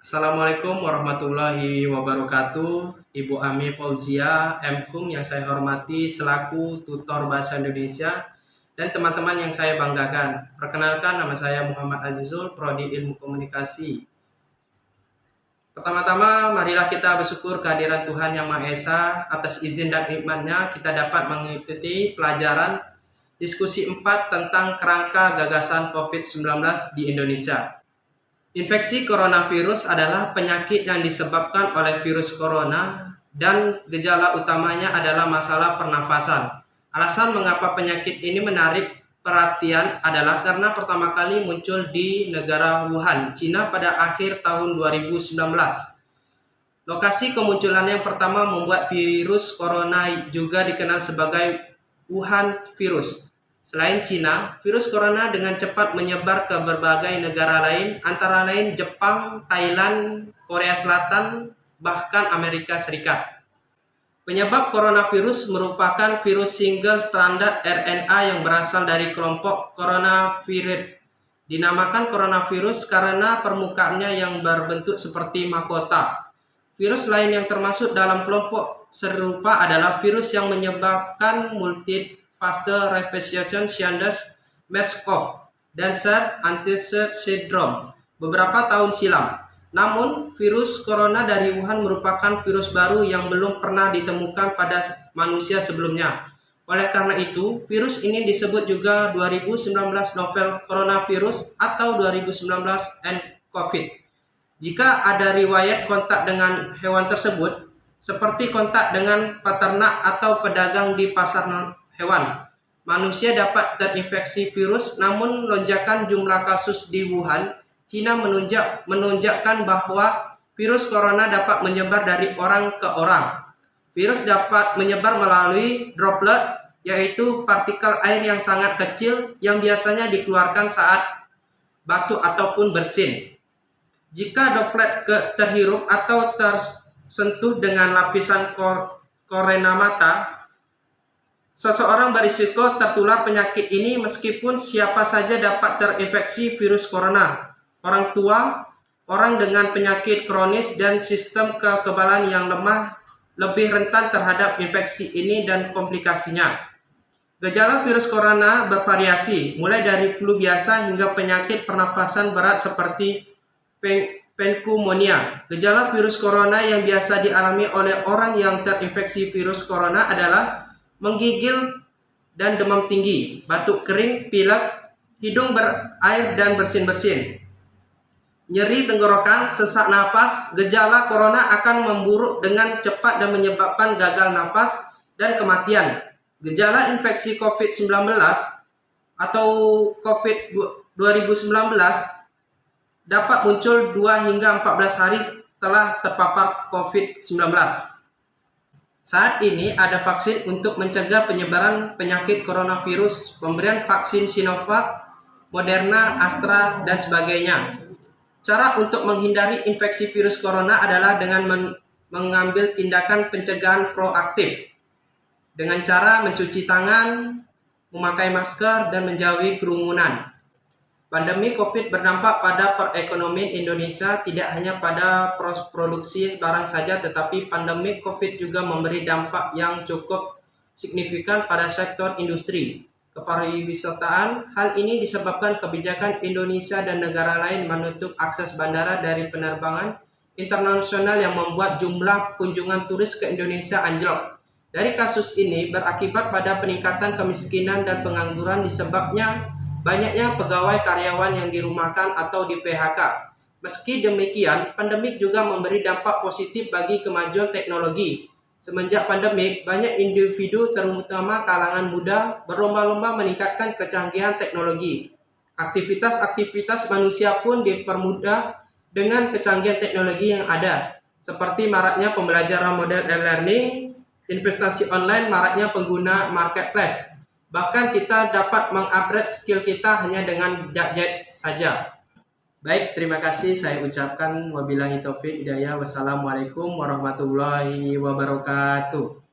Assalamualaikum warahmatullahi wabarakatuh. Ibu Ami Fauzia M. yang saya hormati selaku tutor bahasa Indonesia dan teman-teman yang saya banggakan. Perkenalkan, nama saya Muhammad Azizul, Prodi Ilmu Komunikasi. Pertama-tama, marilah kita bersyukur kehadiran Tuhan Yang Maha Esa. Atas izin dan nikmat-Nya kita dapat mengikuti pelajaran diskusi 4 tentang kerangka gagasan COVID-19 di Indonesia. Infeksi coronavirus adalah penyakit yang disebabkan oleh virus corona dan gejala utamanya adalah masalah pernafasan. Alasan mengapa penyakit ini menarik perhatian adalah karena pertama kali muncul di negara Wuhan, Cina pada akhir tahun 2019. Lokasi kemunculan yang pertama membuat virus corona juga dikenal sebagai Wuhan virus. Selain Cina, virus corona dengan cepat menyebar ke berbagai negara lain, antara lain Jepang, Thailand, Korea Selatan, bahkan Amerika Serikat. Penyebab coronavirus merupakan virus single-stranded RNA yang berasal dari kelompok coronavirus. Dinamakan coronavirus karena permukaannya yang berbentuk seperti mahkota. Virus lain yang termasuk dalam kelompok serupa adalah virus yang menyebabkan multi-phase replication MERS-CoV dan SARS syndrome beberapa tahun silam. Namun, virus corona dari Wuhan merupakan virus baru yang belum pernah ditemukan pada manusia sebelumnya. Oleh karena itu, virus ini disebut juga 2019 novel coronavirus atau 2019 nCoV. Jika ada riwayat kontak dengan hewan tersebut, seperti kontak dengan peternak atau pedagang di pasar hewan, manusia dapat terinfeksi virus. Namun lonjakan jumlah kasus di Wuhan, Cina menunjukkan bahwa virus corona dapat menyebar dari orang ke orang. Virus dapat menyebar melalui droplet, yaitu partikel air yang sangat kecil yang biasanya dikeluarkan saat batuk ataupun bersin. Jika droplet terhirup atau tersentuh dengan lapisan kornea mata, seseorang berisiko tertular penyakit ini meskipun siapa saja dapat terinfeksi virus corona. Orang tua, orang dengan penyakit kronis dan sistem kekebalan yang lemah lebih rentan terhadap infeksi ini dan komplikasinya. Gejala virus corona bervariasi, mulai dari flu biasa hingga penyakit pernapasan berat seperti pneumonia. Gejala virus corona yang biasa dialami oleh orang yang terinfeksi virus corona adalah menggigil dan demam tinggi, batuk kering, pilek, hidung berair dan bersin-bersin, nyeri tenggorokan, sesak napas. Gejala corona akan memburuk dengan cepat dan menyebabkan gagal napas dan kematian. Gejala infeksi COVID-19 atau COVID-2019 dapat muncul 2 hingga 14 hari setelah terpapar COVID-19. Saat ini ada vaksin untuk mencegah penyebaran penyakit coronavirus. Pemberian vaksin Sinovac, Moderna, Astra, dan sebagainya. Cara untuk menghindari infeksi virus corona adalah dengan mengambil tindakan pencegahan proaktif dengan cara mencuci tangan, memakai masker, dan menjauhi kerumunan. Pandemi COVID berdampak pada perekonomian Indonesia, tidak hanya pada produksi barang saja, tetapi pandemi COVID juga memberi dampak yang cukup signifikan pada sektor industri kepariwisataan. Hal ini disebabkan kebijakan Indonesia dan negara lain menutup akses bandara dari penerbangan internasional yang membuat jumlah kunjungan turis ke Indonesia anjlok. Dari kasus ini berakibat pada peningkatan kemiskinan dan pengangguran disebabnya banyaknya pegawai karyawan yang dirumahkan atau di PHK. Meski demikian, pandemik juga memberi dampak positif bagi kemajuan teknologi. Semenjak pandemik, banyak individu terutama kalangan muda berlomba-lomba meningkatkan kecanggihan teknologi. Aktivitas manusia pun dipermudah dengan kecanggihan teknologi yang ada, seperti maraknya pembelajaran model e-learning, investasi online, maraknya pengguna marketplace. Bahkan kita dapat mengupgrade skill kita hanya dengan gadget saja. Baik, terima kasih saya ucapkan. Wabillahi taufiq hidayah. Wassalamualaikum warahmatullahi wabarakatuh.